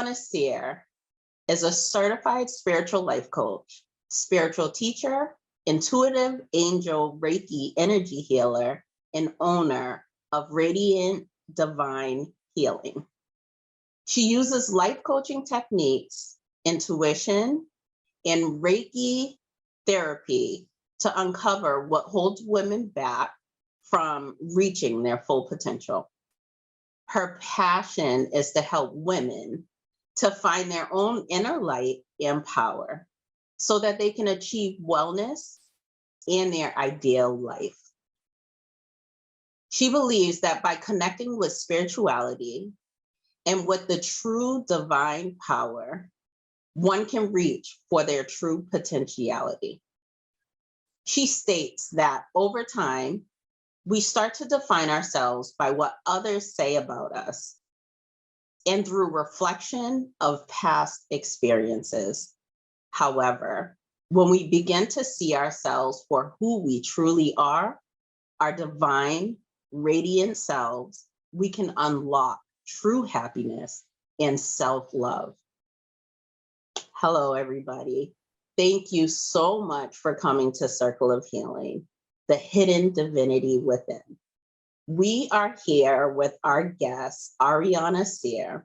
Ariana Cyr is a certified spiritual life coach, spiritual teacher, intuitive angel Reiki energy healer, and owner of Radiant Divine Healing. She uses life coaching techniques, intuition, and Reiki therapy to uncover what holds women back from reaching their full potential. Her passion is to help women to find their own inner light and power so that they can achieve wellness and their ideal life. She believes that by connecting with spirituality and with the true divine power, one can reach for their true potentiality. She states that over time, we start to define ourselves by what others say about us and through reflection of past experiences. However, when we begin to see ourselves for who we truly are, our divine, radiant selves, we can unlock true happiness and self-love. Hello, everybody. Thank you so much for coming to Circle of Healing, the hidden divinity within. We are here with our guest, Ariana Cyr.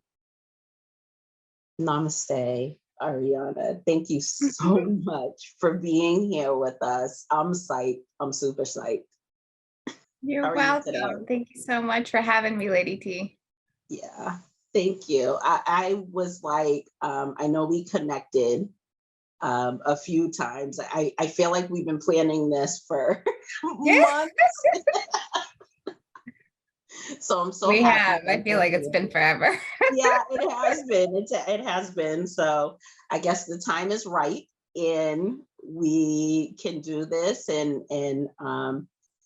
Namaste, Ariana. Thank you so much for being here with us. I'm psyched. I'm super psyched. You're welcome. Thank you so much for having me, Lady T. Yeah, thank you. I was like, I know we connected a few times. I feel like we've been planning this for months. So I'm so happy. Have. I feel like it's been forever. Yeah, it has been. It has been. So I guess the time is right, and we can do this and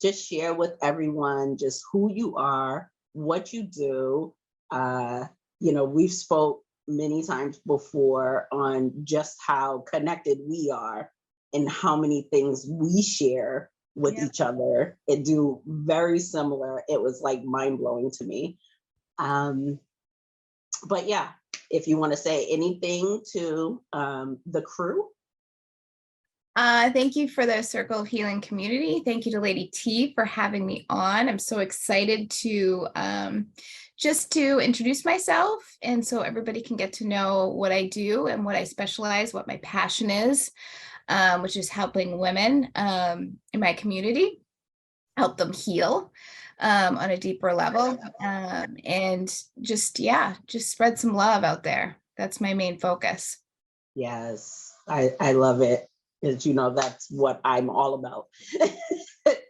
just share with everyone just who you are, what you do. We've spoke many times before on just how connected we are and how many things we share with each other and do very similar. It was like mind-blowing to me. But yeah, if you want to say anything to the crew. Thank you for the Circle of Healing community. Thank you to Lady T for having me on. I'm so excited to just to introduce myself, and so everybody can get to know what I do and what I specialize, what my passion is, which is helping women in my community, help them heal on a deeper level, and just spread some love out there. That's my main focus. Yes, I love it. Because that's what I'm all about.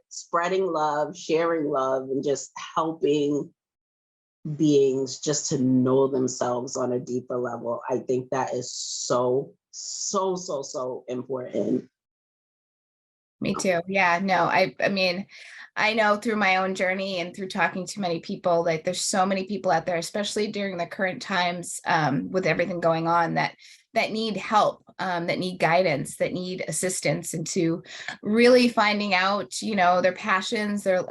Spreading love, sharing love, and just helping beings just to know themselves on a deeper level. I think that is so important. Me too. Yeah, no, I mean, I know through my own journey and through talking to many people, like there's so many people out there, especially during the current times with everything going on, that need help, that need guidance, that need assistance into really finding out, their passions, their,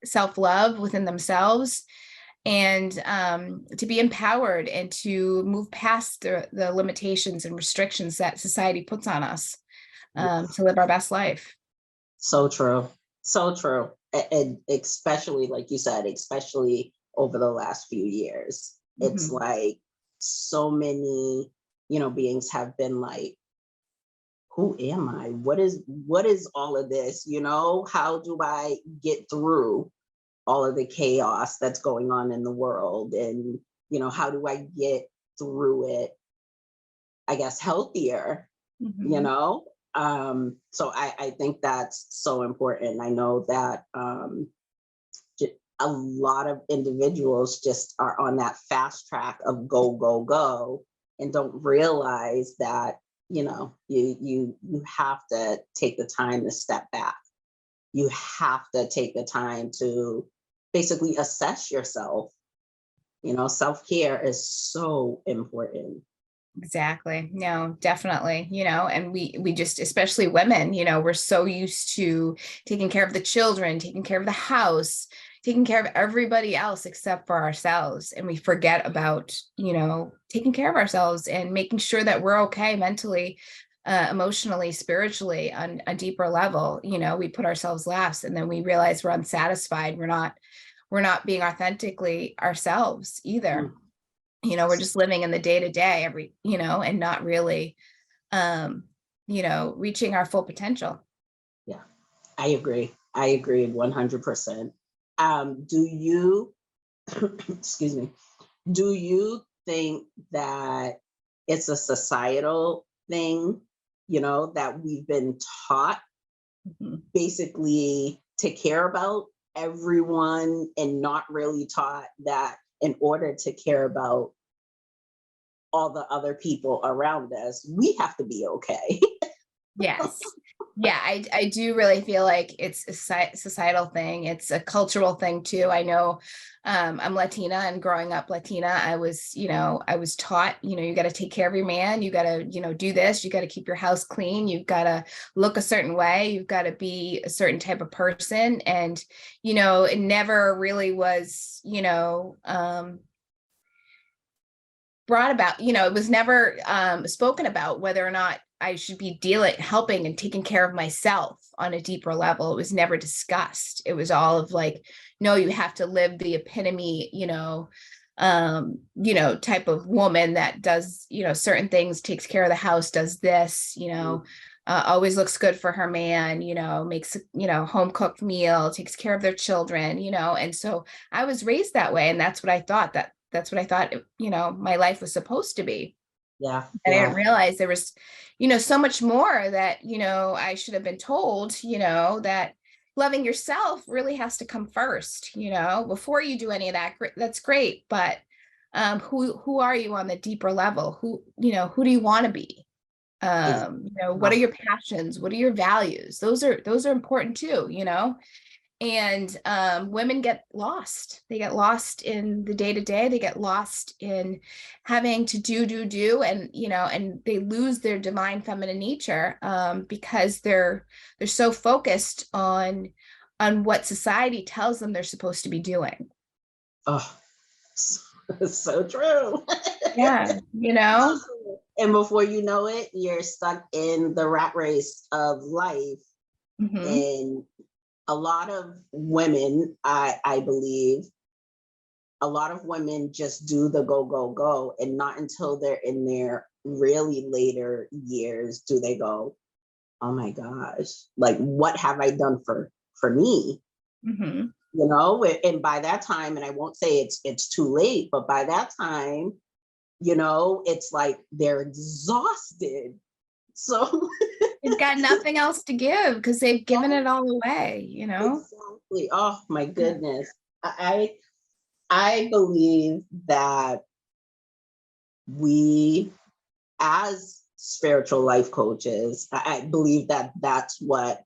self-love within themselves, and to be empowered and to move past the limitations and restrictions that society puts on us to live our best life. So true. So true. And especially, like you said, especially over the last few years, it's like so many, beings have been like, who am I? What is all of this? How do I get through all of the chaos that's going on in the world? And, how do I get through it, I guess, healthier, So I think that's so important. I know that a lot of individuals just are on that fast track of go, go, go, and don't realize that, you have to take the time to step back. You have to take the time to basically assess yourself. Self-care is so important. Exactly. No, definitely, and we just, especially women, we're so used to taking care of the children, taking care of the house, taking care of everybody else except for ourselves. And we forget about, taking care of ourselves and making sure that we're okay mentally, emotionally, spiritually on a deeper level. We put ourselves last, and then we realize we're unsatisfied. We're not being authentically ourselves either. We're just living in the day to day and not really, reaching our full potential. Yeah, I agree. I agree 100%. Do you, excuse me, do you think that it's a societal thing, that we've been taught basically to care about everyone and not really taught that in order to care about all the other people around us, we have to be okay? Yes. Yeah, I do really feel like it's a societal thing. It's a cultural thing too. I know I'm Latina, and growing up Latina, I was taught, you got to take care of your man. You got to, do this. You got to keep your house clean. You've got to look a certain way. You've got to be a certain type of person. And, it never really was, brought about, it was never spoken about whether or not I should be helping and taking care of myself on a deeper level. It was never discussed. It was all of like, no, you have to live the epitome, type of woman that does, certain things, takes care of the house, does this, always looks good for her man, makes, home cooked meal, takes care of their children, and so I was raised that way. And that's what I thought my life was supposed to be. Yeah. I didn't realize there was, so much more that, I should have been told, that loving yourself really has to come first, before you do any of that. That's great. But who are you on the deeper level? Who do you want to be? What are your passions? What are your values? Those are important too, and women get lost. They get lost in the day-to-day. They get lost in having to do and and they lose their divine feminine nature because they're so focused on what society tells them they're supposed to be doing. Oh, so true. Yeah. And before you know it, you're stuck in the rat race of life. And a lot of women, I believe, a lot of women just do the go, go, go. And not until they're in their really later years do they go, oh my gosh, like, what have I done for me? And by that time, and I won't say it's too late, but by that time, it's like they're exhausted. So they've got nothing else to give because they've given it all away, Exactly. Oh my goodness. I believe that we, as spiritual life coaches, I believe that that's where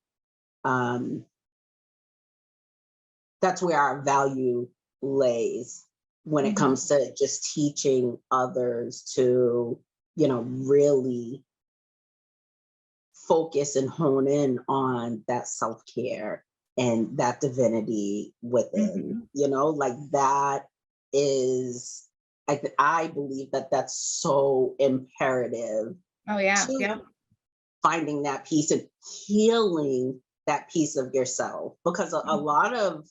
our value lays when it comes to just teaching others to, really focus and hone in on that self-care and that divinity within, like that is, I believe that that's so imperative. Oh yeah. Yeah. Finding that peace and healing that piece of yourself, because a lot of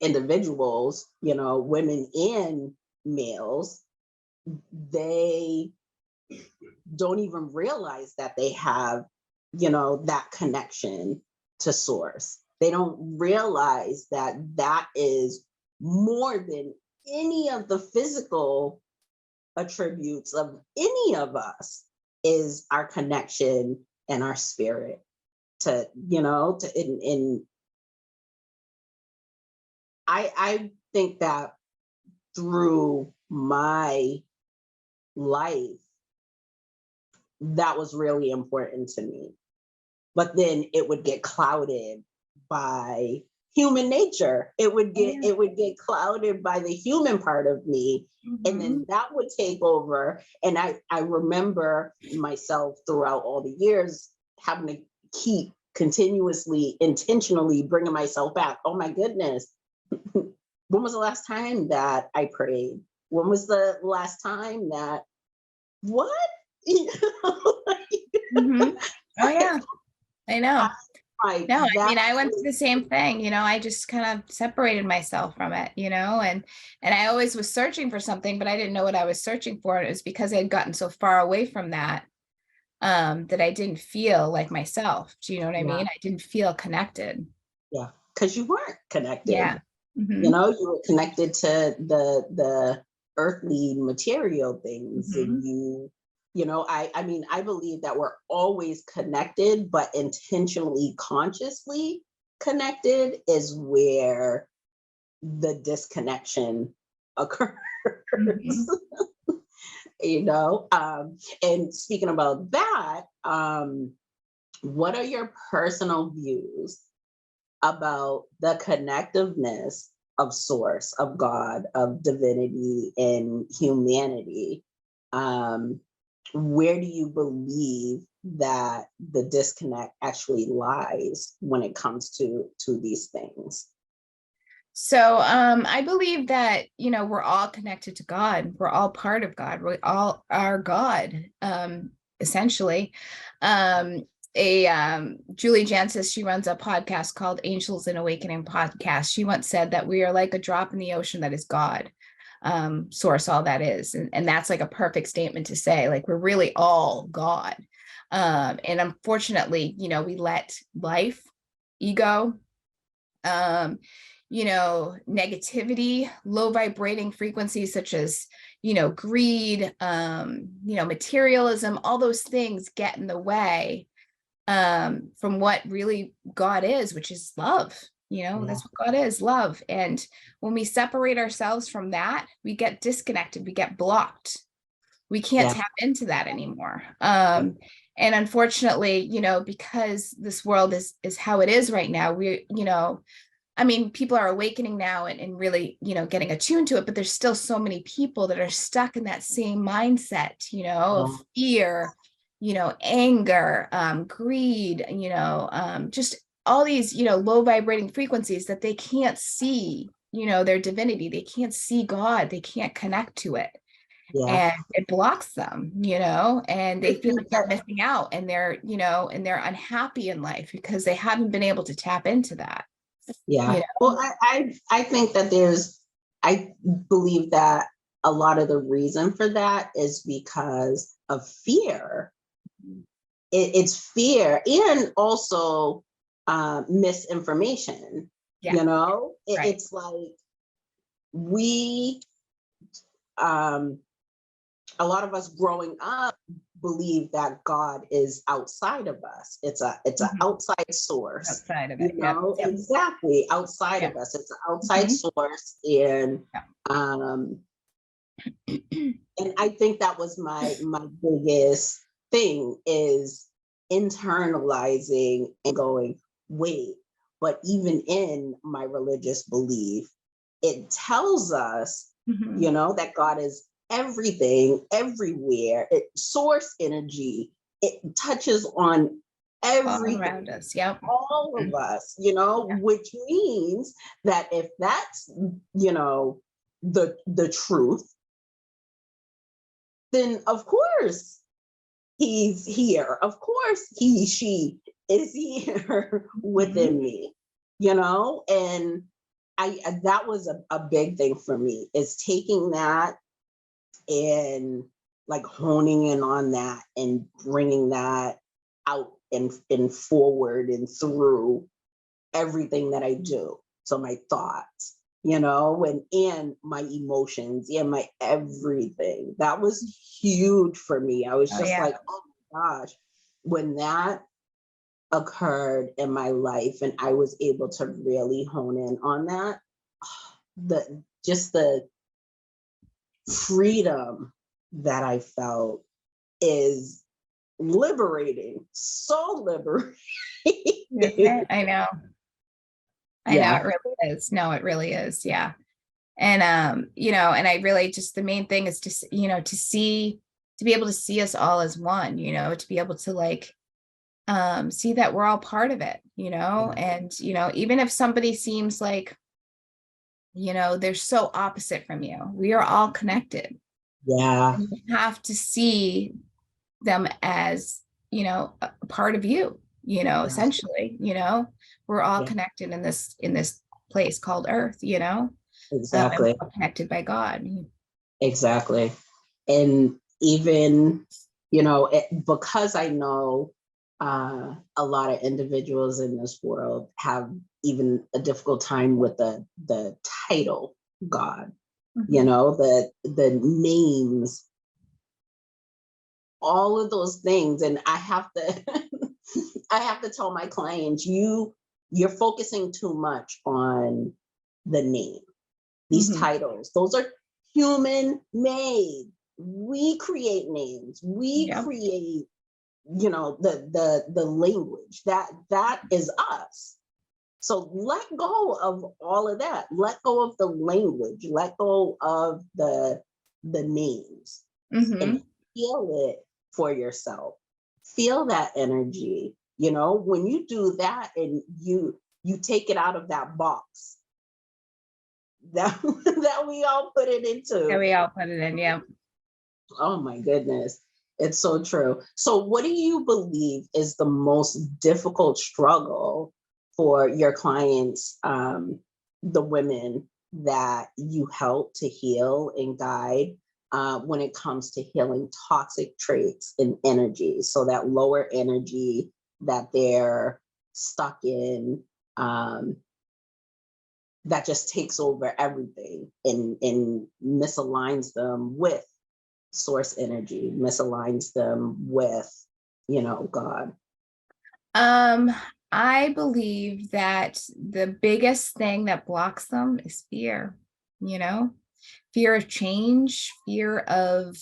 individuals, women and males, they don't even realize that they have, that connection to source. They don't realize that that is more than any of the physical attributes of any of us, is our connection and our spirit to, in I think that through my life, that was really important to me. But then it would get clouded by human nature. It would get clouded by the human part of me. And then that would take over. And I remember myself throughout all the years having to keep continuously, intentionally bringing myself back. Oh my goodness. When was the last time that I prayed? When was the last time that, what? Mhm. Oh yeah, I know. Like No, I that. mean, I went through the same thing, I just kind of separated myself from it, and I always was searching for something, but I didn't know what I was searching for. And it was because I had gotten so far away from that, that I didn't feel like myself. Do you know what I mean? I didn't feel connected. Yeah, because you weren't connected. Yeah. Mm-hmm. You were connected to the earthly material things, Mm-hmm. and I mean, I believe that we're always connected, but intentionally, consciously connected is where the disconnection occurs. Mm-hmm. And speaking about that, what are your personal views about the connectiveness of source, of God, of divinity, and humanity? Where do you believe that the disconnect actually lies when it comes to these things? So I believe that, we're all connected to God. We're all part of God. We all are God, essentially. Julie Jancis, she runs a podcast called Angels and Awakening Podcast. She once said that we are like a drop in the ocean that is God, source, all that is. And that's like a perfect statement to say, like, we're really all God. And unfortunately, we let life, ego, negativity, low vibrating frequencies such as, greed, materialism, all those things get in the way, from what really God is, which is love. That's what God is, love. And when we separate ourselves from that, we get disconnected, we get blocked. We can't tap into that anymore. And unfortunately, because this world is how it is right now, I mean, people are awakening now and really, getting attuned to it, but there's still so many people that are stuck in that same mindset, of fear, anger, greed, just all these, low vibrating frequencies that they can't see, their divinity. They can't see God. They can't connect to it. And it blocks them, and they feel like they're missing out, and they're unhappy in life because they haven't been able to tap into that. Yeah. Well, I think that I believe that a lot of the reason for that is because of fear. It's fear, and also misinformation. Right. It's like we, a lot of us growing up believe that God is outside of us. It's an outside source. Outside of it. Yep. Exactly, outside of us. It's an outside source. And and I think that was my biggest thing, is internalizing and going, wait, but even in my religious belief, it tells us, that God is everything, everywhere. It source energy. It touches on everything all around us. Yep. All of us, which means that if that's, the truth, then of course he's here. Of course she is here within me, and that was a big thing for me, is taking that and like honing in on that and bringing that out and forward and through everything that I do. So my thoughts, and my emotions and my everything. That was huge for me. I was like, oh my gosh, when that occurred in my life and I was able to really hone in on that, the freedom that I felt is liberating, so liberating. I know. It really is. No, it really is. Yeah. And, and I really just, the main thing is to be able to see us all as one, to be able to see that we're all part of it, you know, and, you know, even if somebody seems like, you know, they're so opposite from you, we are all connected. Yeah. And you have to see them as, you know, a part of you, you know, Yeah. essentially, you know, we're all Yeah. connected in this place called Earth, you know, and we're Exactly. all connected by God. Exactly. And even, you know, because I know a lot of individuals in this world have even a difficult time with the title God, you know, the names, all of those things. And I have to I have to tell my clients, you're focusing too much on the name. These Mhm. titles, those are human made. We create names. We Yep. create, you know, the language that is us. So let go of all of that. Let go of the language. Let go of the names and Mhm. feel it for yourself. Feel that energy. You know, when you do that and you take it out of that box that that we all put it Yeah, into. we all put it in. Yeah. Oh my goodness. It's so true. So what do you believe is the most difficult struggle for your clients, the women that you help to heal and guide when it comes to healing toxic traits and energy? So that lower energy that they're stuck in, that just takes over everything and misaligns them with source energy, misaligns them with, you know, God. Um, I believe that the biggest thing that blocks them is fear, you know, fear of change, fear of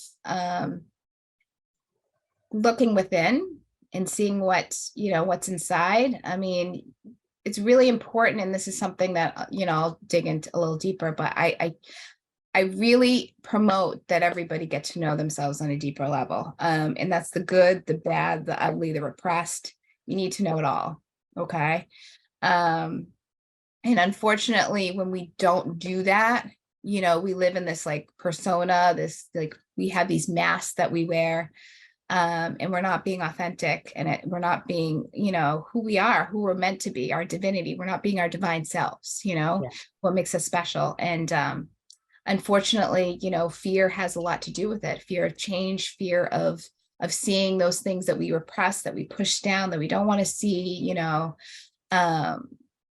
looking within and seeing what, you know, what's inside. I mean, it's really important, and this is something that, you know, I'll dig into a little deeper, but I really promote that everybody get to know themselves on a deeper level. And that's the good, the bad, the ugly, the repressed. You need to know it all. Okay. Um, and unfortunately, when we don't do that, you know, we live in this like persona, this like we have these masks that we wear, and we're not being authentic, and we're not being, you know, who we are, who we're meant to be, our divinity. We're not being our divine selves, you know, Yeah. what makes us special. And unfortunately, you know, fear has a lot to do with it. Fear of change, fear of seeing those things that we repress, that we push down, that we don't want to see, you know, um,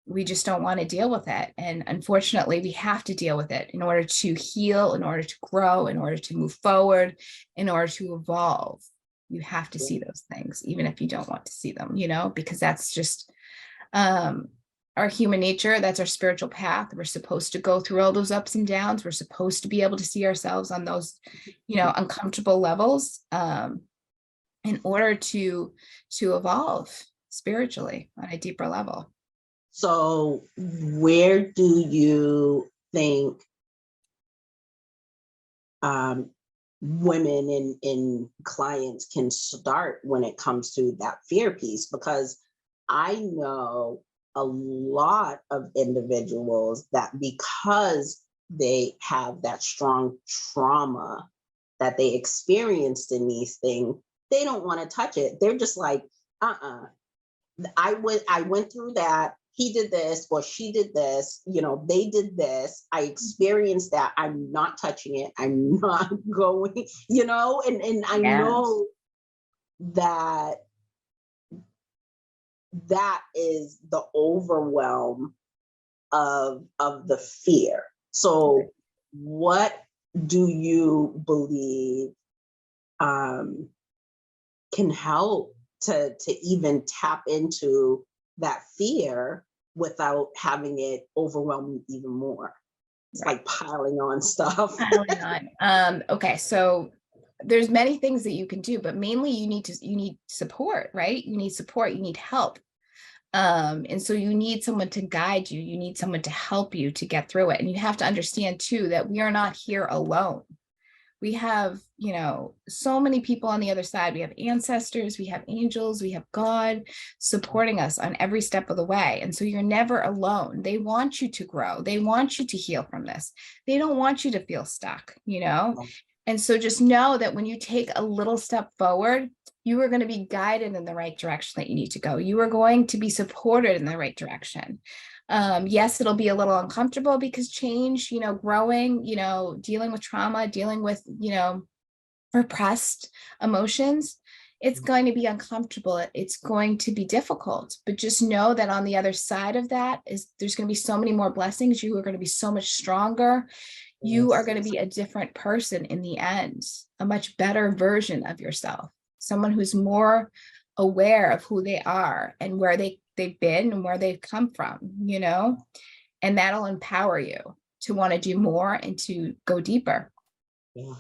we just don't want to deal with it. And unfortunately, we have to deal with it in order to heal, in order to grow, in order to move forward, in order to evolve. You have to see those things, even if you don't want to see them, you know, because that's just um, our human nature. That's our spiritual path. We're supposed to go through all those ups and downs. We're supposed to be able to see ourselves on those, you know, uncomfortable levels, in order to evolve spiritually on a deeper level. So where do you think women and clients can start when it comes to that fear piece? Because I know a lot of individuals that because they have that strong trauma that they experienced in these things, they don't want to touch it. They're just like, I went through that. He did this or she did this, you know, they did this. I experienced that. I'm not touching it. I'm not going, you know, and I Yeah. know that that is the overwhelm of the fear. So what do you believe can help to even tap into that fear without having it overwhelm you even more? It's Right. like piling on stuff. Piling on. Okay, so there's many things that you can do, but mainly you need support, right? You need support, you need help. And so you need someone to guide you, you need someone to help you to get through it. And you have to understand too that we are not here alone. We have, you know, so many people on the other side. We have ancestors, we have angels, we have God supporting us on every step of the way. And so you're never alone. They want you to grow. They want you to heal from this. They don't want you to feel stuck, you know? And so just know that when you take a little step forward, you are going to be guided in the right direction that you need to go. You are going to be supported in the right direction. Yes, it'll be a little uncomfortable because change, you know, growing, you know, dealing with trauma, dealing with, you know, repressed emotions, it's going to be uncomfortable. It's going to be difficult, but just know that on the other side of that is there's going to be so many more blessings. You are going to be so much stronger. You are going to be a different person in the end, a much better version of yourself, someone who's more aware of who they are and where they've been and where they've come from, you know, and that'll empower you to want to do more and to go deeper. Yeah,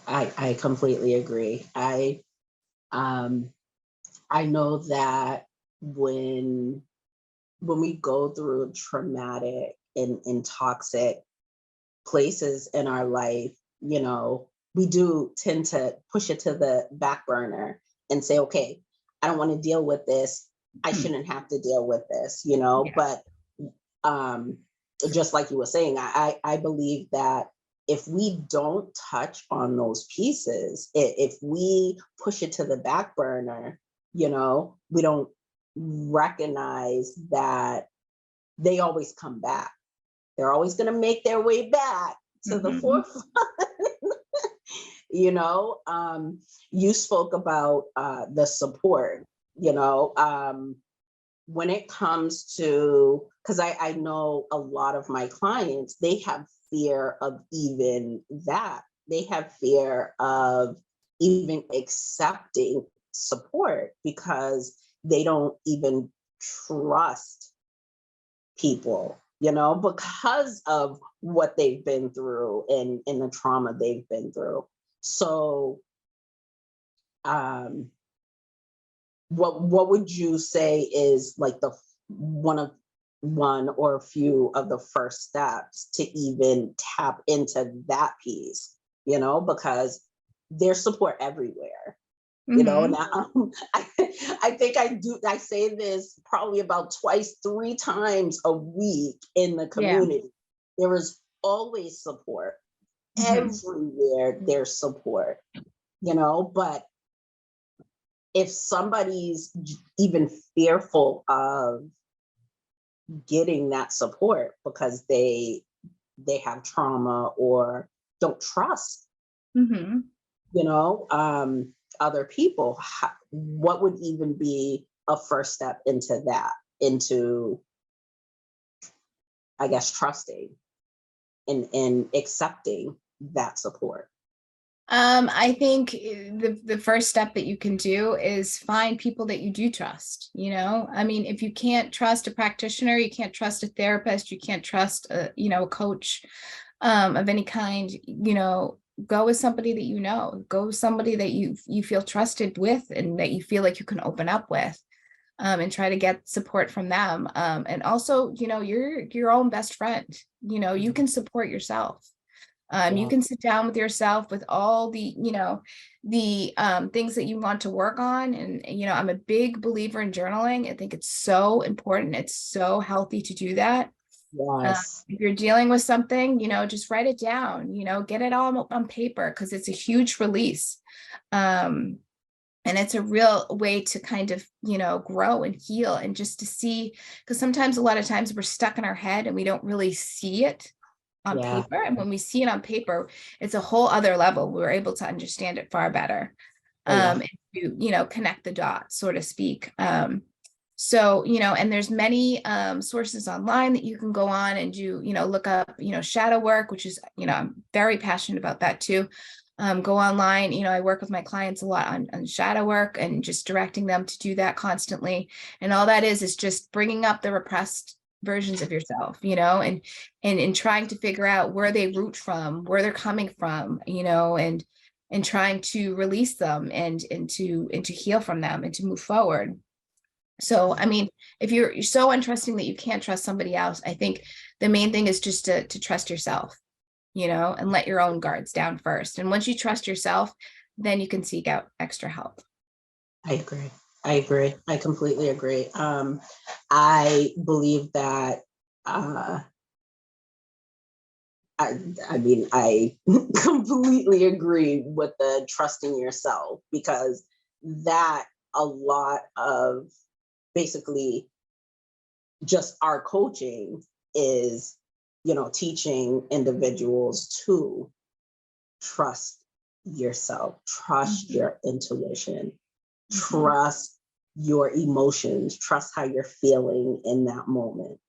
I completely agree. I know that when we go through traumatic and toxic places in our life, you know, we do tend to push it to the back burner and say, okay, I don't want to deal with this. I shouldn't have to deal with this, you know. Yeah. But just like you were saying, I believe that if we don't touch on those pieces, if we push it to the back burner, you know, we don't recognize that they always come back. They're always going to make their way back to the forefront. You know, you spoke about the support, you know, when it comes to, because I know a lot of my clients, they have fear of even that. They have fear of even accepting support because they don't even trust people, you know, because of what they've been through and the trauma they've been through. So what would you say is like the one or a few of the first steps to even tap into that piece, you know, because there's support everywhere. You know, now I think I say this probably about twice, 3 times a week in the community. Yeah. There is always support. Everywhere there's support, you know, but if somebody's even fearful of getting that support because they have trauma or don't trust, you know, other people, what would even be a first step into that, into, I guess, trusting and accepting that support? I think the first step that you can do is find people that you do trust, you know. I mean, if you can't trust a practitioner, you can't trust a therapist, you can't trust a, you know, a coach of any kind, you know, go with somebody that you know, go with somebody that you feel trusted with and that you feel like you can open up with, and try to get support from them. And also, you know, you're your own best friend, you know, you can support yourself. You can sit down with yourself with all the, you know, the things that you want to work on. And, you know, I'm a big believer in journaling. I think it's so important. It's so healthy to do that. Yes. If you're dealing with something, you know, just write it down, you know, get it all on paper because it's a huge release. And it's a real way to kind of, you know, grow and heal and just to see, because sometimes a lot of times we're stuck in our head and we don't really see it on paper. And when we see it on paper, it's a whole other level. We're able to understand it far better. And to, you know, connect the dots, so to speak. So, you know, and there's many sources online that you can go on and do, you know, look up, you know, shadow work, which is, you know, I'm very passionate about that too. Go online, you know, I work with my clients a lot on shadow work and just directing them to do that constantly. And all that is just bringing up the repressed versions of yourself, you know, and trying to figure out where they root from, where they're coming from, you know, and trying to release them and to heal from them and to move forward. So, I mean, if you're so untrusting that you can't trust somebody else, I think the main thing is just to trust yourself. and let your own guards down first. And once you trust yourself, then you can seek out extra help. I agree. I completely agree. I believe that, I completely agree with the trusting yourself, because that a lot of basically just our coaching is, teaching individuals to trust yourself, trust your intuition, trust your emotions, trust how you're feeling in that moment.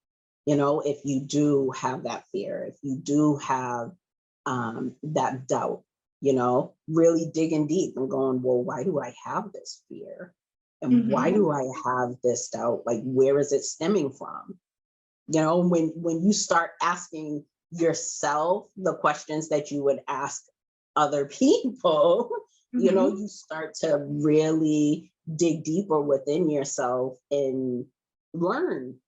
If you do have that fear, if you do have that doubt, really digging deep and going, well, why do I have this fear? And why do I have this doubt? Like, where is it stemming from? When you start asking yourself the questions that you would ask other people, you start to really dig deeper within yourself and relearn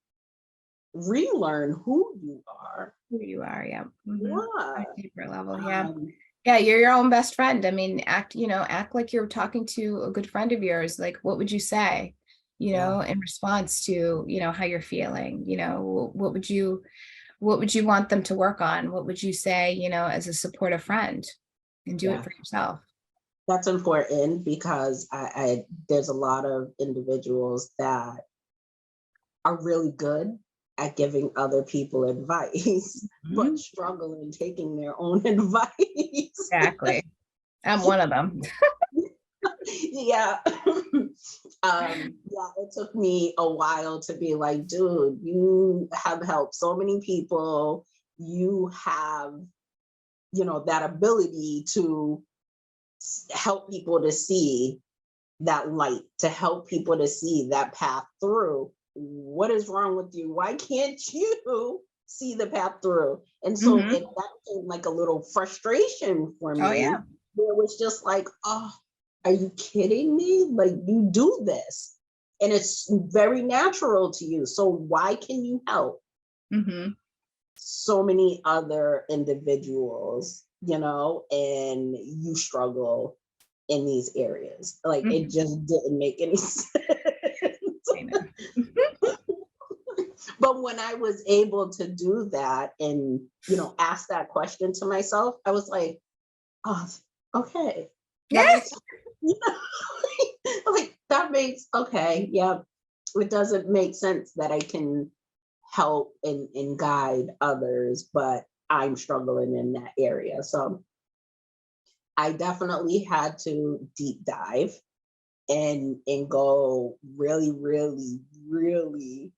who you are. Yeah. Yeah. On a deeper level. Yeah, you're your own best friend. I mean, act like you're talking to a good friend of yours. Like, what would you say, in response to, how you're feeling? What would you want them to work on? What would you say, as a supportive friend, and do it for yourself? That's important, because there's a lot of individuals that are really good at giving other people advice, but struggle in taking their own advice. Exactly. I'm one of them. Yeah. It took me a while to be like, dude, you have helped so many people. You have, that ability to help people to see that light, to help people to see that path through. What is wrong with you? Why can't you see the path through? And so that became like a little frustration for me. Oh, yeah. Where it was just like, oh, are you kidding me? Like, you do this and it's very natural to you. So why can you help so many other individuals, and you struggle in these areas? Like, it just didn't make any sense. But when I was able to do that and, ask that question to myself, I was like, oh, okay. That makes, okay. Yeah. It doesn't make sense that I can help and guide others, but I'm struggling in that area. So I definitely had to deep dive and go really, really, really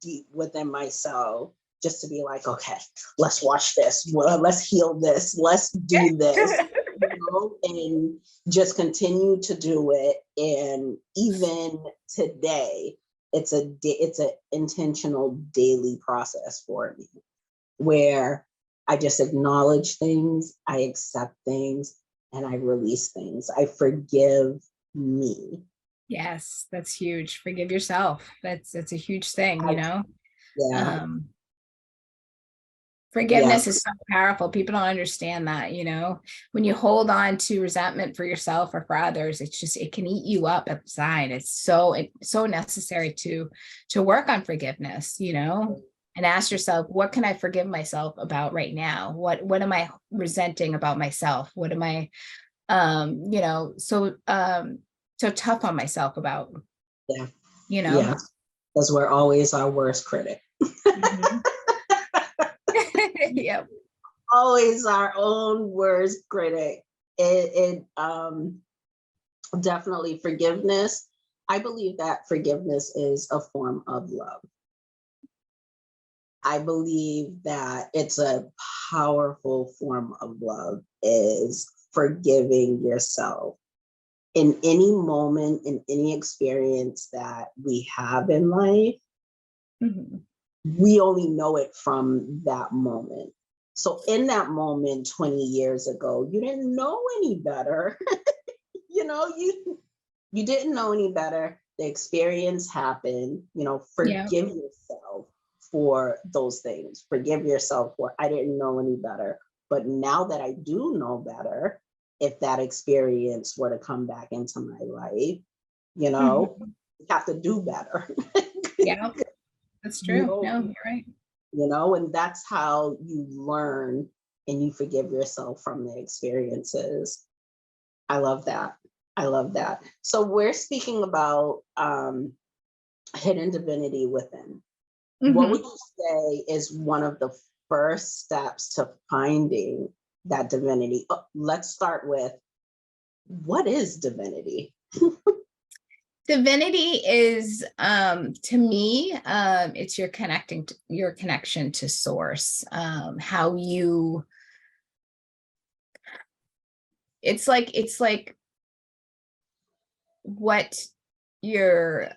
deep within myself, just to be like, okay, let's watch this. Well, let's heal this. Let's do this. And just continue to do it. And even today, it's an intentional daily process for me, where I just acknowledge things, I accept things, and I release things. I forgive me. Yes, that's huge. Forgive yourself. That's a huge thing, Yeah. Forgiveness is so powerful. People don't understand that, when you hold on to resentment for yourself or for others, it can eat you up inside. It's so necessary to work on forgiveness, and ask yourself, what can I forgive myself about right now? What am I resenting about myself? What am I, so tough on myself about? Yeah. Yeah. Because we're always our worst critic. Yep. Always our own worst critic. It definitely forgiveness. I believe that forgiveness is a form of love. I believe that it's a powerful form of love, is forgiving yourself. In any moment, in any experience that we have in life, we only know it from that moment. So in that moment 20 years ago, you didn't know any better. You didn't know any better. The experience happened. Forgive yourself for those things. Forgive yourself for, I didn't know any better. But now that I do know better, if that experience were to come back into my life, you know, you have to do better. Yeah, that's You true. don't, No, you're right. you know, and that's how you learn and you forgive yourself from the experiences. I love that. I love that. So we're speaking about hidden divinity within. What would you say is one of the first steps to finding that divinity? Oh, let's start with, what is divinity? Divinity is, to me, it's your your connection to source. How you, it's like what your,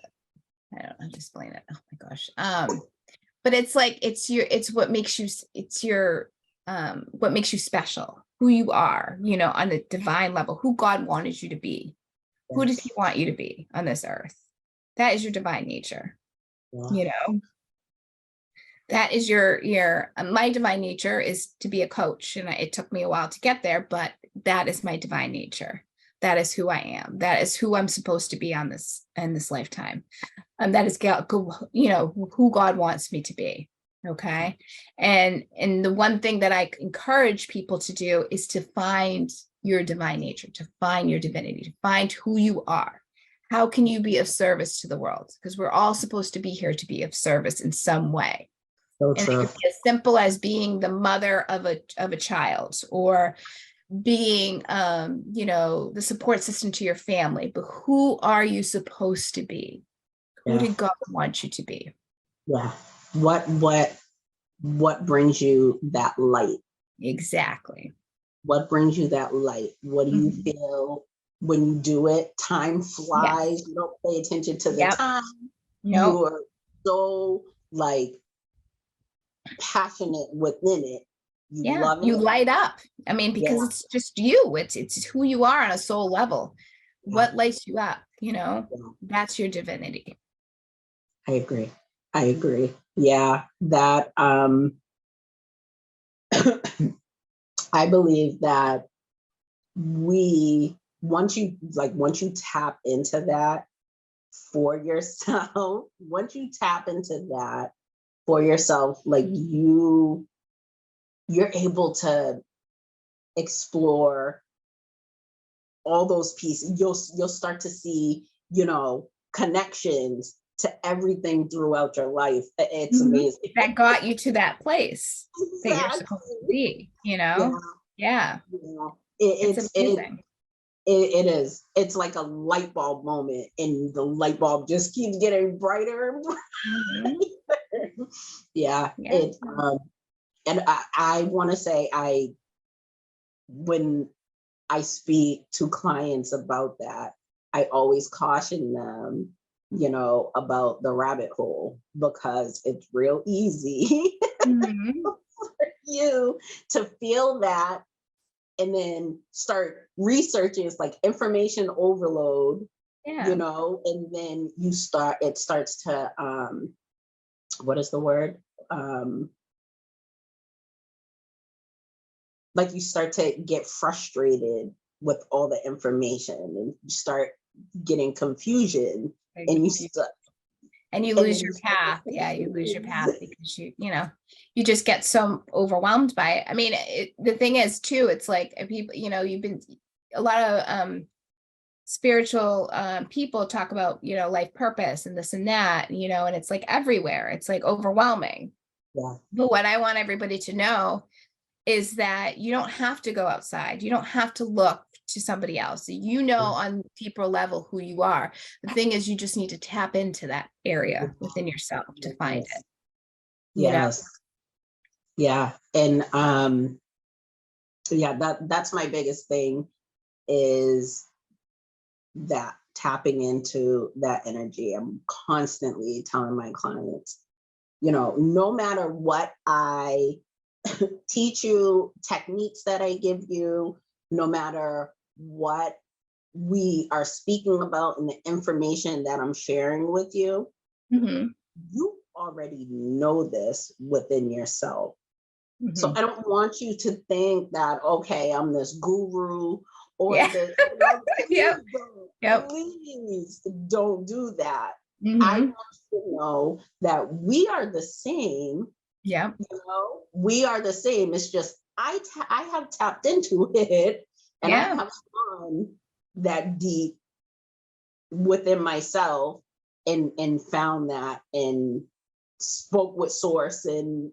I don't know how to explain it. Oh my gosh. But it's like, it's what makes you, it's your, what makes you special, who you are, you know, on a divine level, who God wanted you to be. Who did he want you to be on this earth? That is your divine nature. You know, that is your my divine nature is to be a coach. And it took me a while to get there, but that is my divine nature. That is who I am. That is who I'm supposed to be on this, in this lifetime. That is, you know, who God wants me to be. Okay. And the one thing that I encourage people to do is to find your divine nature, to find your divinity, to find who you are. How can you be of service to the world? Because we're all supposed to be here to be of service in some way. So And true. it could be as simple as being the mother of a child, or being, you know, the support system to your family. But who are you supposed to be? Who Yeah. did God want you to be? Yeah. What brings you that light? Exactly. What brings you that light? What do you Mhm. feel when you do it? Time flies. Yes. You don't pay attention to the Yep. time. No. You're so like passionate within it. You Yeah. love You it. light up. I mean, Yeah. because it's just you. It's who you are on a soul level. Yeah. What lights you up, you know? Yeah. That's your divinity. I agree. I agree. Yeah. That I believe that once you tap into that for yourself, once you tap into that for yourself, like you're able to explore all those pieces. You'll start to see, you know, connections to everything throughout your life. It's amazing. That got you to that place that you're Exactly. supposed to be, you Yeah. know? Yeah. Yeah. It's amazing. It is. It's like a light bulb moment, and the light bulb just keeps getting brighter and Mhm. brighter. Yeah. Yeah. And I want to say, when I speak to clients about that, I always caution them, you know, about the rabbit hole, because it's real easy Mhm. for you to feel that and then start researching. It's like information overload, you Yeah. know, and then it starts to what is the word, like you start to get frustrated with all the information, and you start getting confusion, and you start And you and lose then your you start path. Yeah, you lose your path because you know, you just get so overwhelmed by it. I mean, the thing is too, it's like people, you know, you've been, a lot of spiritual people talk about, you know, life purpose and this and that, you know, and it's like everywhere. It's like overwhelming. yeah. But what I want everybody to know is that you don't have to go outside. You don't have to look to somebody else. You know, on deeper level who you are. The thing is, you just need to tap into that area within yourself to find Yes. it, you know? Yes. Yeah. And yeah, that's my biggest thing, is that tapping into that energy. I'm constantly telling my clients, you know, no matter what I teach you, techniques that I give you, no matter what we are speaking about and the information that I'm sharing with you, Mhm. you already know this within yourself. So Mhm. I don't want you to think that, okay, I'm this guru or Yeah. the, Yep. Yep. please don't do that. I Hmm. want you to know that we are the same, Yep. we are the same. It's just, I have tapped into it and I Yeah. have gone that deep within myself and found that and spoke with source and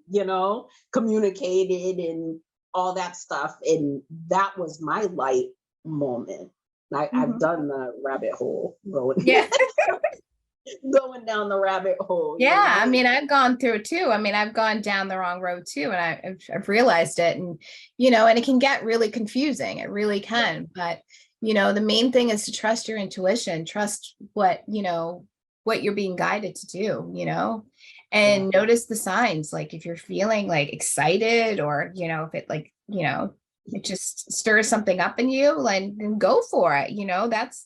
communicated and all that stuff, and that was my light moment. I've Hmm. done the rabbit hole going Yeah. going down the rabbit hole, Yeah. I mean, I've gone through it too. I mean, I've gone down the wrong road too, and I've realized it, and and it can get really confusing. It really can. But the main thing is to trust your intuition, trust what you're being guided to do. Yeah, And notice the signs. Like if you're feeling like excited, or if it it just stirs something up in you, like then go for it.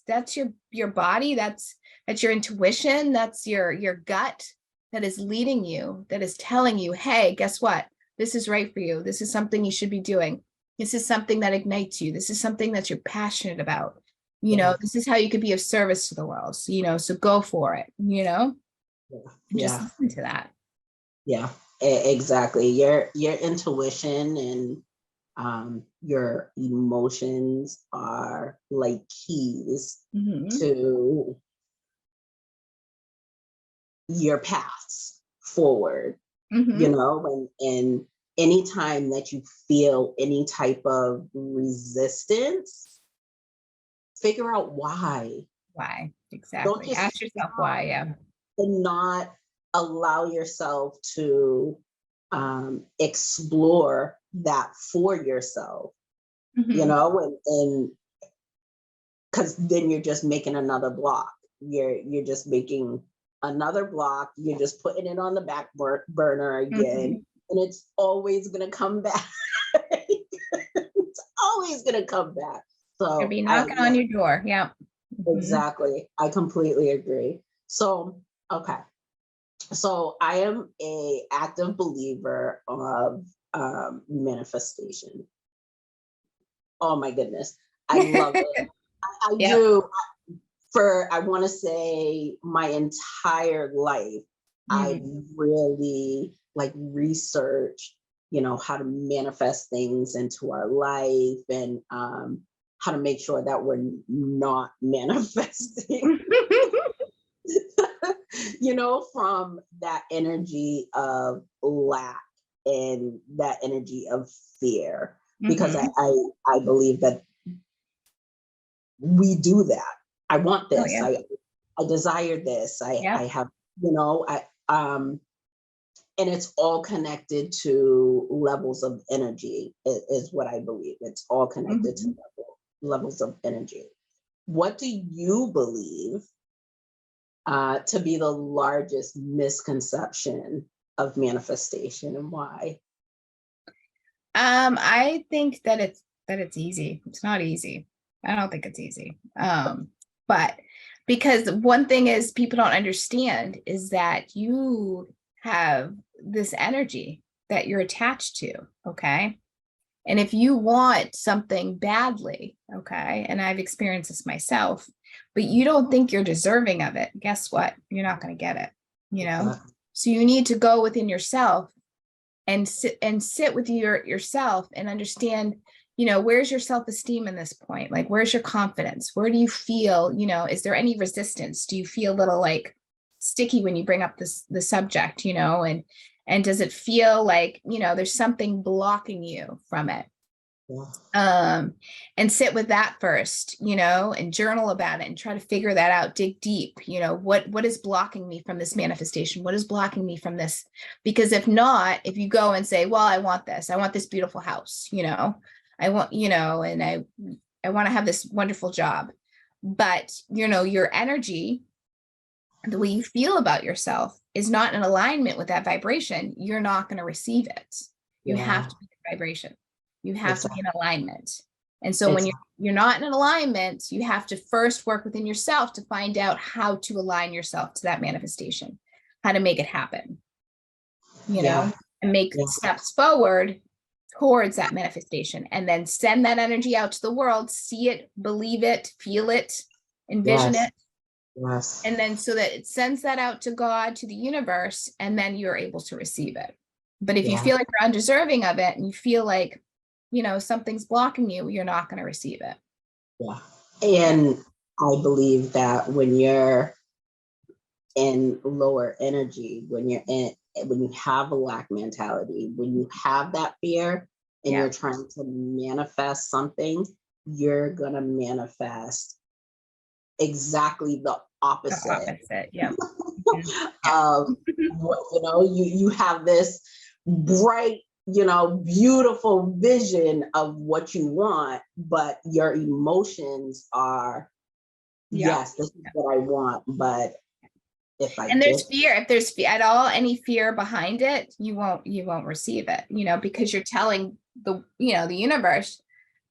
That's your body. That's your intuition. That's your gut that is leading you, that is telling you, hey, guess what? This is right for you. This is something you should be doing. This is something that ignites you. This is something that you're passionate about. yeah, This is how you could be of service to the world. So go for it, and just yeah, listen to that. yeah. Exactly. Your intuition and your emotions are like keys Mm-hmm. to your paths forward, Mm-hmm. and anytime that you feel any type of resistance, figure out why. Why? Don't Exactly. just Ask yourself why. Yeah. and not allow yourself to explore that for yourself, Mm-hmm. and because then you're just making another block. You're just making another block. You're just putting it on the back burner Mm-hmm. again, and it's always gonna come back. It's always gonna come back. Gonna So be I knocking on yeah, your door. Yeah. Mm-hmm. exactly. I completely agree. So okay. So I am a active believer of manifestation. Oh my goodness. I love it. I Yep. do. For I want to say my entire life, I Mm-hmm. really like researched, how to manifest things into our life, and how to make sure that we're not manifesting, from that energy of lack and that energy of fear, because Mm-hmm. I believe that we do that. I want Oh this. yeah. I desire this. I Yep. have, I and it's all connected to levels of energy, is what I believe. It's all connected to Mm-hmm. levels of energy. What do you believe to be the largest misconception of manifestation, and why? I think that it's easy. It's not easy. I don't think it's easy. But because one thing is people don't understand is that you have this energy that you're attached to, okay? And if you want something badly, okay, and I've experienced this myself, but you don't think you're deserving of it, guess what? You're not going to get it, you know? Exactly. So you need to go within yourself and sit with yourself and understand, where's your self-esteem in this point? Like, where's your confidence? Where do you feel, is there any resistance? Do you feel a little like sticky when you bring up the subject, and does it feel like, there's something blocking you from it? Yeah. And sit with that first, and journal about it and try to figure that out, dig deep, what is blocking me from this manifestation? What is blocking me from this? Because if you go and say, well, I want this beautiful house, I want, and I want to have this wonderful job, but your energy, the way you feel about yourself is not in alignment with that vibration, you're not going to receive it. You have Yeah. to be in vibration. You have to be Exactly. in alignment. And so when Exactly. you're not in alignment, you have to first work within yourself to find out how to align yourself to that manifestation, how to make it happen, Yeah. and make Yeah. steps forward towards that manifestation, and then send that energy out to the world, see it, believe it, feel it, envision Yes. it. Yes. And then so that it sends that out to God, to the universe, and then you're able to receive it. But if you Yeah. feel like you're undeserving of it and you feel like, something's blocking you, you're not going to receive it. Yeah. And I believe that when you're in lower energy, when you have a lack mentality, when you have that fear and Yeah. you're trying to manifest something, you're gonna manifest exactly the The opposite. opposite. Yeah. You have this bright, beautiful vision of what you want, but your emotions are, Yeah. yes, this is what I want, but And there's fear. If there's at all any fear behind it, you won't receive it, because you're telling the universe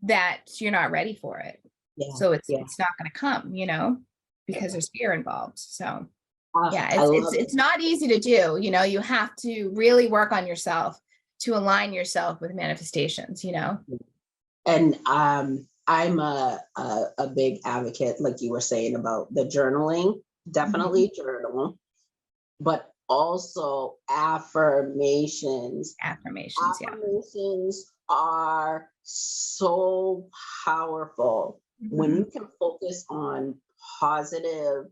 that you're not ready for it. Yeah, So it's yeah. not going to come, because there's fear involved. So yeah, I love it's not easy to do. You have to really work on yourself to align yourself with manifestations, And I'm a big advocate, like you were saying, about the journaling. Definitely journal, but also affirmations. Affirmations, yeah. Affirmations are so powerful when you can focus on positive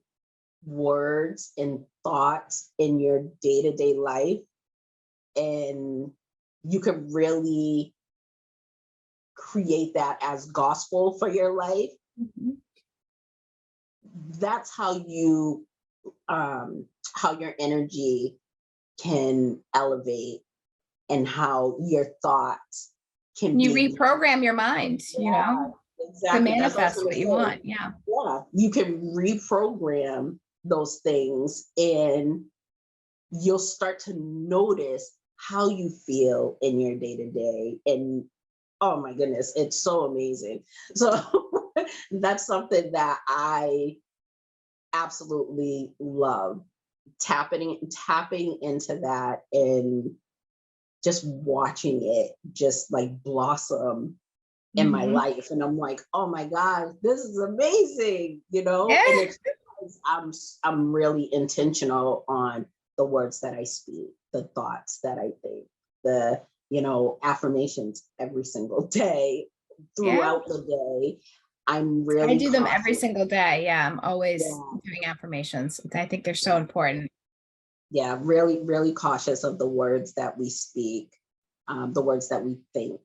words and thoughts in your day-to-day life, and you can really create that as gospel for your life. That's how your energy can elevate, and how your thoughts can You be reprogram your mind, exactly. to manifest what you want. Yeah. Yeah, you can reprogram those things, and you'll start to notice how you feel in your day-to-day. And oh my goodness, it's so amazing. So that's something that I absolutely love, tapping into that and just watching it just like blossom in my life. And I'm like, oh my God, this is amazing, Yeah. And it's because I'm really intentional on the words that I speak, the thoughts that I think, the affirmations every single day, throughout the day. I'm really I do them every single day. Yeah, I'm always doing affirmations. I think they're so important. Yeah, really, really cautious of the words that we speak, the words that we think.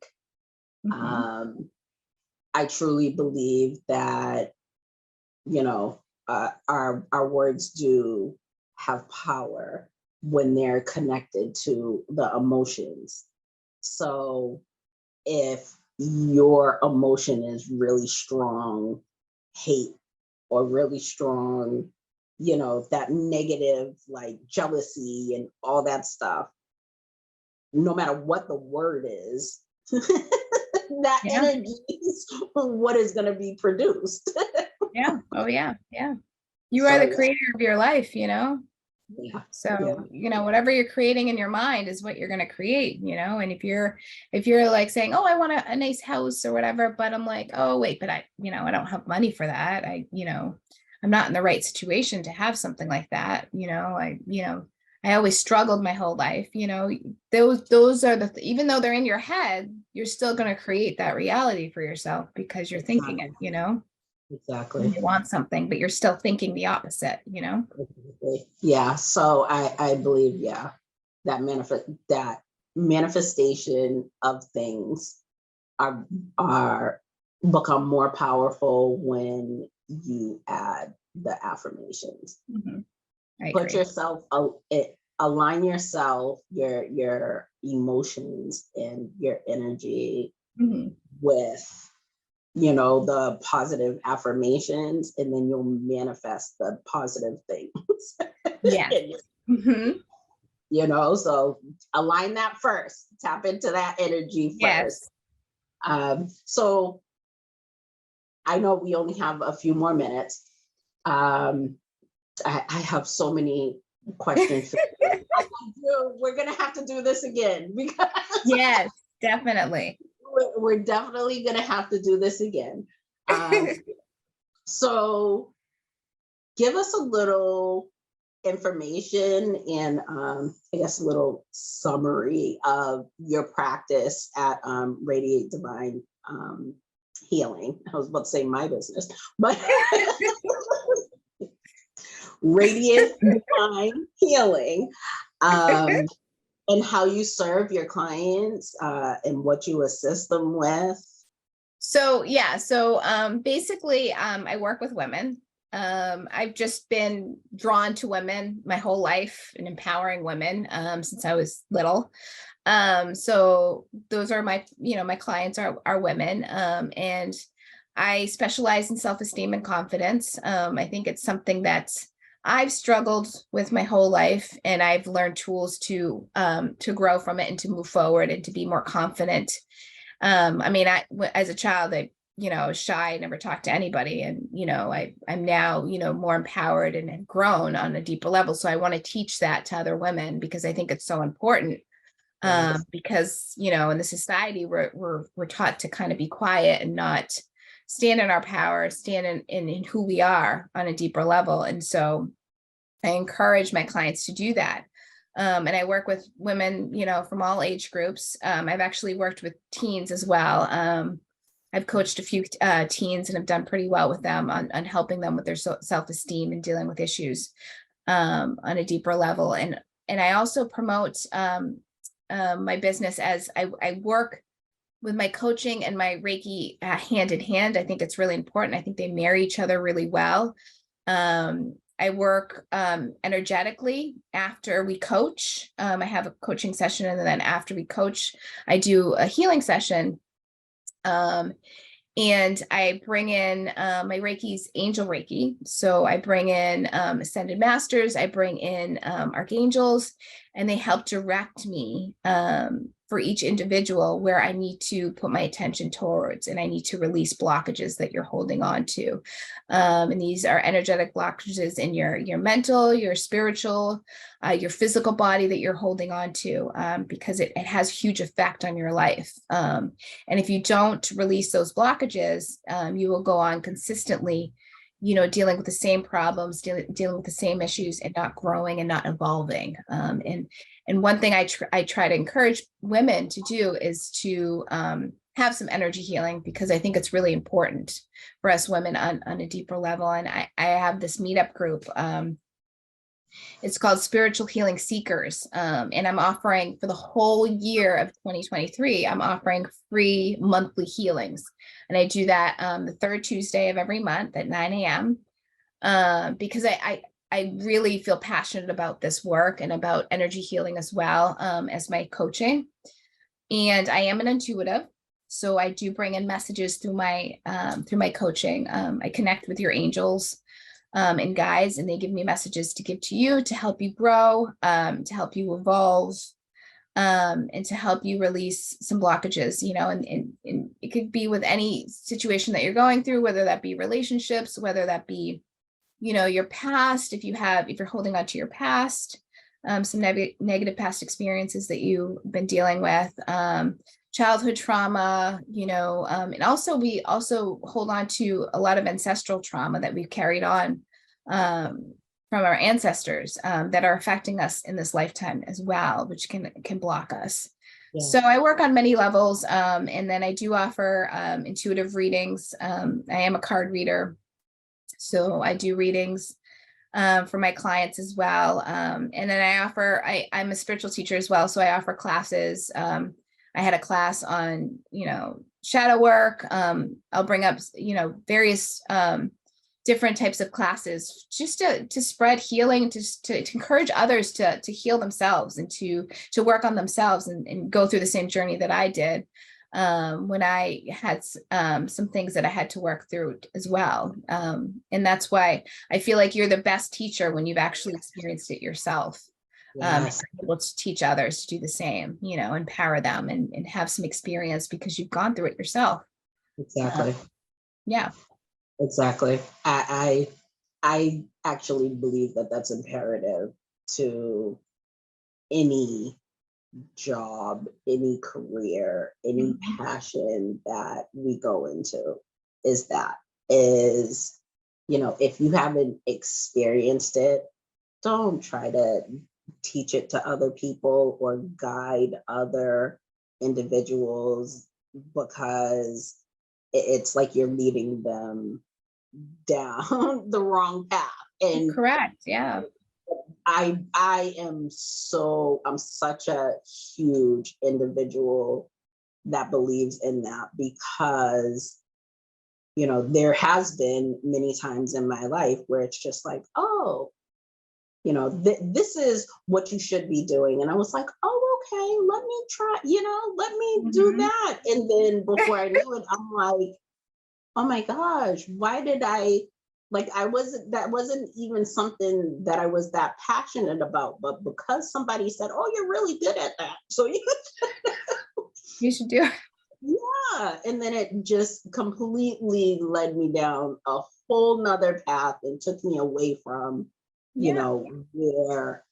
I truly believe that, our words do have power when they're connected to the emotions. So if your emotion is really strong hate, or really strong, that negative, like jealousy and all that stuff, no matter what the word is, that energy is what is going to be produced. Yeah. Oh yeah. Yeah. You So, are the creator of your life, Yeah. So, whatever you're creating in your mind is what you're going to create, and if you're like saying, oh, I want a nice house or whatever, but I'm like, oh, wait, but I don't have money for that. I'm not in the right situation to have something like that. I always struggled my whole life, those are even though they're in your head, you're still going to create that reality for yourself because you're thinking it, Exactly. You want something, but you're still thinking the opposite, Exactly. Yeah. So I believe, that manifestation of things are become more powerful when you add the affirmations. Put yourself, align yourself, your emotions and your energy with the positive affirmations, and then you'll manifest the positive things. Yeah. So align that first, tap into that energy first. So I know we only have a few more minutes. I have so many questions. We're gonna have to do this again because yes. Definitely. We're definitely going to have to do this again. So give us a little information and I guess a little summary of your practice at Radiate Divine Healing. I was about to say my business, but Radiant Divine Healing, and how you serve your clients and what you assist them with. So yeah, so basically I work with women. I've just been drawn to women my whole life and empowering women since I was little. So those are my, my clients are women. And I specialize in self-esteem and confidence. I think it's something that I've struggled with my whole life, and I've learned tools to grow from it and to move forward and to be more confident. I mean, as a child, I was shy, never talked to anybody. And, I'm now, more empowered and have grown on a deeper level. So I want to teach that to other women because I think it's so important. Because, in the society, we're taught to kind of be quiet and not stand in our power, stand in who we are on a deeper level. And so I encourage my clients to do that. And I work with women, from all age groups. I've actually worked with teens as well. I've coached a few teens and have done pretty well with them on helping them with their self-esteem and dealing with issues on a deeper level. And I also promote my business as I work with my coaching and my Reiki hand in hand. I think it's really important. I think they marry each other really well. I work energetically after we coach. I have a coaching session, and then after we coach, I do a healing session. And I bring in my Reiki's angel Reiki. So I bring in ascended masters, I bring in archangels, and they help direct me for each individual where I need to put my attention towards, and I need to release blockages that you're holding on to. And these are energetic blockages in your mental, your spiritual, your physical body that you're holding on to, because it has huge effect on your life. And if you don't release those blockages, you will go on consistently, dealing with the same problems, dealing with the same issues, and not growing and not evolving. And one thing I try to encourage women to do is to have some energy healing, because I think it's really important for us women on a deeper level. And I have this meetup group. It's called Spiritual Healing Seekers. And I'm offering for the whole year of 2023, I'm offering free monthly healings. And I do that the third Tuesday of every month at 9 a.m. Because I really feel passionate about this work and about energy healing as well as my coaching. And I am an intuitive. So I do bring in messages through my coaching. I connect with your angels and guides, and they give me messages to give to you to help you grow, to help you evolve, and to help you release some blockages, and it could be with any situation that you're going through, whether that be relationships, whether that be, your past, if you're holding on to your past, some negative past experiences that you've been dealing with, childhood trauma, and also we also hold on to a lot of ancestral trauma that we've carried on from our ancestors that are affecting us in this lifetime as well, which can block us. Yeah. So I work on many levels, and then I do offer intuitive readings. I am a card reader, so I do readings for my clients as well. And then I'm a spiritual teacher as well, so I offer classes. I had a class on, shadow work. I'll bring up, various different types of classes just to spread healing, to encourage others to heal themselves and to work on themselves and go through the same journey that I did when I had some things that I had to work through as well. And that's why I feel like you're the best teacher when you've actually experienced it yourself. Yes. Able to teach others to do the same, empower them and have some experience because you've gone through it yourself. Exactly. Yeah. Exactly. I actually believe that that's imperative to any job, any career, any passion that we go into is if you haven't experienced it, don't try to teach it to other people or guide other individuals, because it's like you're leading them down the wrong path. And Correct. Yeah. I'm such a huge individual that believes in that, because there has been many times in my life where it's just like, oh, this is what you should be doing. And I was like, oh, okay, let me try, let me do that. And then before I knew it, I'm like, oh my gosh, why did that wasn't even something that I was that passionate about, but because somebody said, oh, you're really good at that, so you should do it. Yeah. And then it just completely led me down a whole nother path and took me away from, where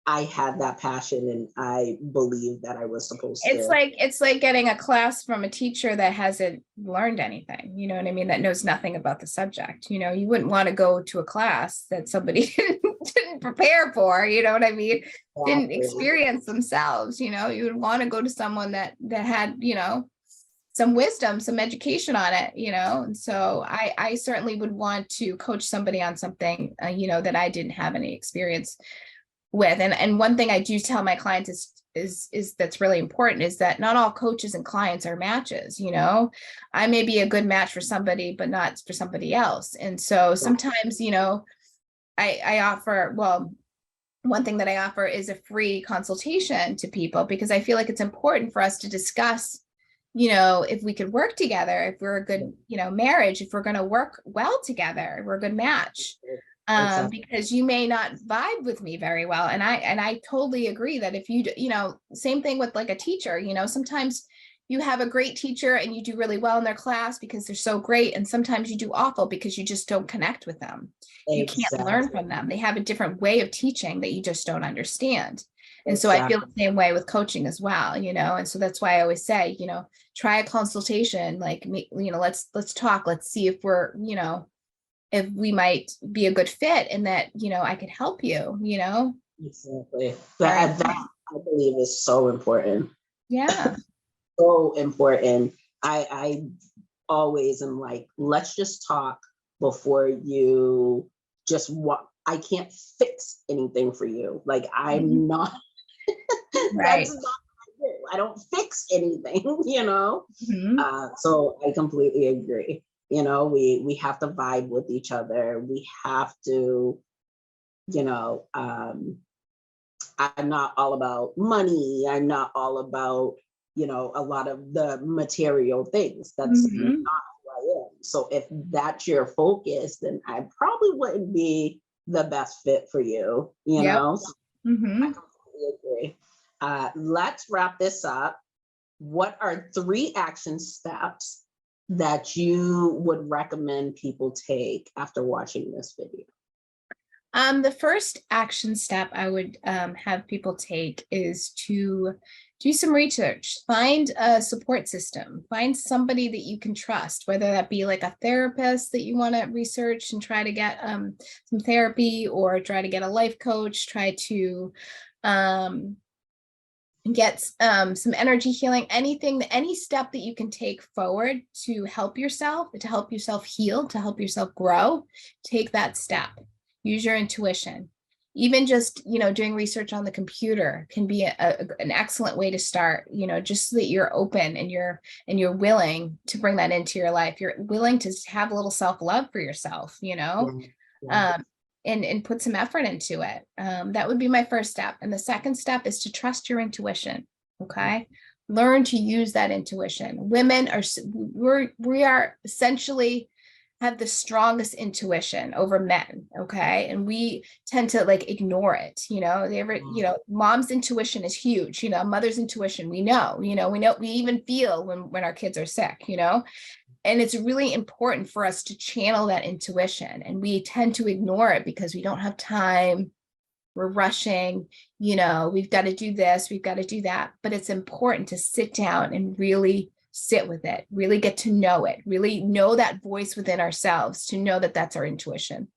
I had that passion and I believed that I was supposed to. It's like getting a class from a teacher that hasn't learned anything, you know what I mean? That knows nothing about the subject. You wouldn't want to go to a class that somebody didn't prepare for, you know what I mean? Exactly. Didn't experience themselves, you would want to go to someone that had, some wisdom, some education on it, and so I certainly would want to coach somebody on something, that I didn't have any experience with. And one thing I do tell my clients is that's really important is that not all coaches and clients are matches. I may be a good match for somebody, but not for somebody else. And so sometimes, I offer, one thing that I offer is a free consultation to people, because I feel like it's important for us to discuss, if we could work together, if we're a good, marriage, if we're going to work well together, if we're a good match. Exactly. Because you may not vibe with me very well. And I totally agree that if you, same thing with like a teacher, sometimes you have a great teacher and you do really well in their class because they're so great. And sometimes you do awful because you just don't connect with them. Exactly. You can't learn from them. They have a different way of teaching that you just don't understand. And so I feel the same way with coaching as well, and so that's why I always say, try a consultation, like, let's talk, let's see if we're, if we might be a good fit and that, I could help you, Exactly. That I believe is so important. Yeah. So important. I always am like, let's just talk before you just walk. I can't fix anything for you. Like, I'm not, right. That's not what I do. I don't fix anything, So I completely agree. We have to vibe with each other. We have to, I'm not all about money. I'm not all about, a lot of the material things. That's not who I am. So if that's your focus, then I probably wouldn't be the best fit for you, So I completely agree. Let's wrap this up. What are 3 action steps that you would recommend people take after watching this video? The first action step I would have people take is to do some research, find a support system, find somebody that you can trust, whether that be like a therapist that you want to research and try to get some therapy, or try to get a life coach, try to get some energy healing, any step that you can take forward to help yourself heal, to help yourself grow, take that step. Use your intuition. Even just, doing research on the computer can be an excellent way to start, just so that you're open and you're willing to bring that into your life. You're willing to have a little self-love for yourself, and put some effort into it. That would be my first step. And the second step is to trust your intuition. Okay. Learn to use that intuition. Women we are essentially have the strongest intuition over men. Okay. And we tend to ignore it. Mom's intuition is huge, mother's intuition. We know, we even feel when our kids are sick, and it's really important for us to channel that intuition. And we tend to ignore it because we don't have time. we're rushing, we've got to do this, we've got to do that. But it's important to sit down and really sit with it, really get to know it, really know that voice within ourselves, to know that that's our intuition.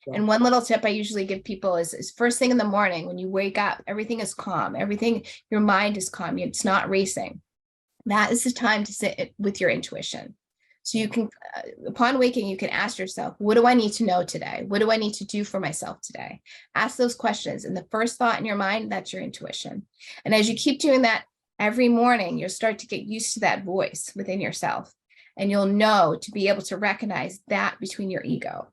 Yeah. And one little tip I usually give people is first thing in the morning, when you wake up, everything is calm, your mind is calm, it's not racing. That is the time to sit with your intuition. So you can, upon waking, you can ask yourself, what do I need to know today? What do I need to do for myself today? Ask those questions. And the first thought in your mind, that's your intuition. And as you keep doing that every morning, you'll start to get used to that voice within yourself. And you'll know to be able to recognize that between your ego,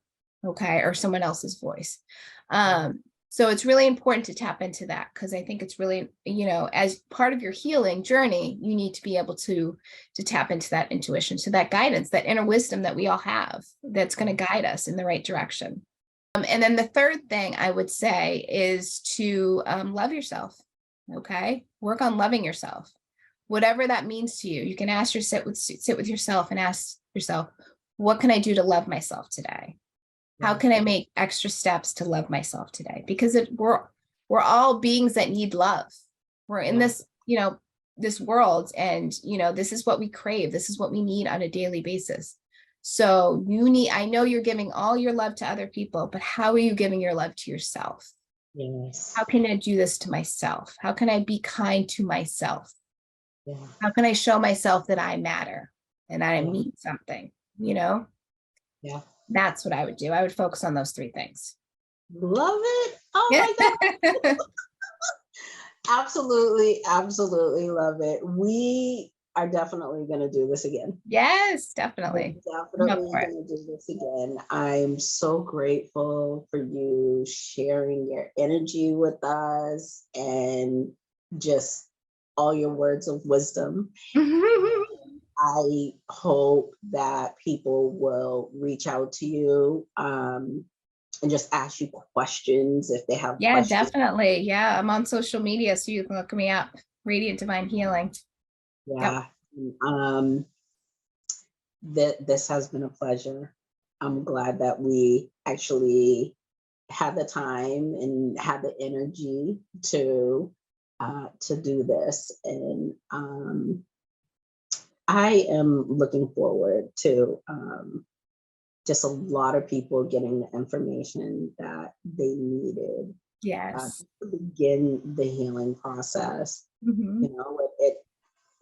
okay, or someone else's voice. So it's really important to tap into that, because I think it's really, as part of your healing journey, you need to be able to tap into that intuition, so that guidance, that inner wisdom that we all have, that's going to guide us in the right direction. And then the third thing I would say is to love yourself. Okay. Work on loving yourself, whatever that means to you. You can sit with yourself and ask yourself, what can I do to love myself today? How can I make extra steps to love myself today? Because we're all beings that need love. We're in this, this world, and, this is what we crave. This is what we need on a daily basis. So I know you're giving all your love to other people, but how are you giving your love to yourself? Yes. How can I do this to myself? How can I be kind to myself? Yeah. How can I show myself that I matter and that I mean something, Yeah. That's what I would do. I would focus on those three things. Love it. Oh my God. Absolutely. Absolutely love it. We are definitely going to do this again. Yes, definitely. We're definitely going to do this again. I'm so grateful for you sharing your energy with us and just all your words of wisdom. I hope that people will reach out to you and just ask you questions if they have questions. Yeah, definitely. Yeah, I'm on social media, so you can look me up. Radiant Divine Healing. Yeah. Yep. This has been a pleasure. I'm glad that we actually had the time and had the energy to do this. And I am looking forward to just a lot of people getting the information that they needed. Yes. To begin the healing process. Mm-hmm.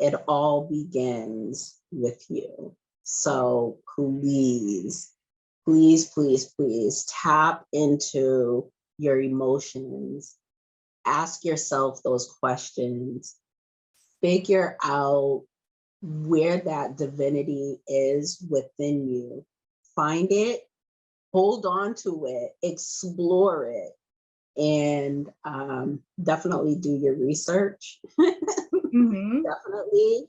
It all begins with you. So please, please, please, please tap into your emotions. Ask yourself those questions. Figure out where that divinity is within you. Find it, hold on to it, explore it, and definitely do your research. Mm-hmm. Definitely.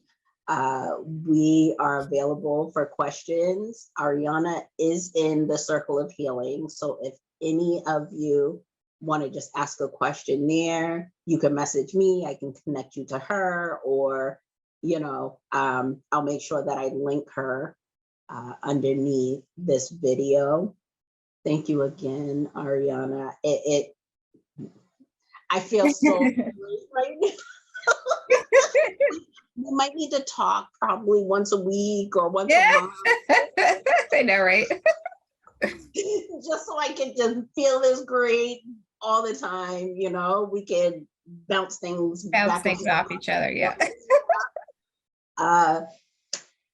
We are available for questions. Ariana is in the Circle of Healing. So if any of you want to just ask a question there, you can message me. I can connect you to her, or, I'll make sure that I link her underneath this video. Thank you again, Ariana. I feel so great right now. We might need to talk probably once a week or once a month. I know, right? Just so I can just feel this great all the time, we can bounce things off each other. Yeah.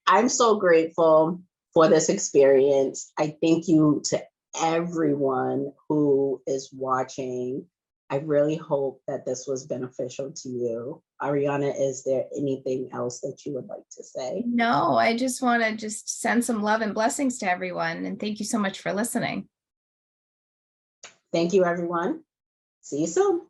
I'm so grateful for this experience. I thank you to everyone who is watching. I really hope that this was beneficial to you. Ariana, is there anything else that you would like to say? No, I just want to send some love and blessings to everyone. And thank you so much for listening. Thank you, everyone. See you soon.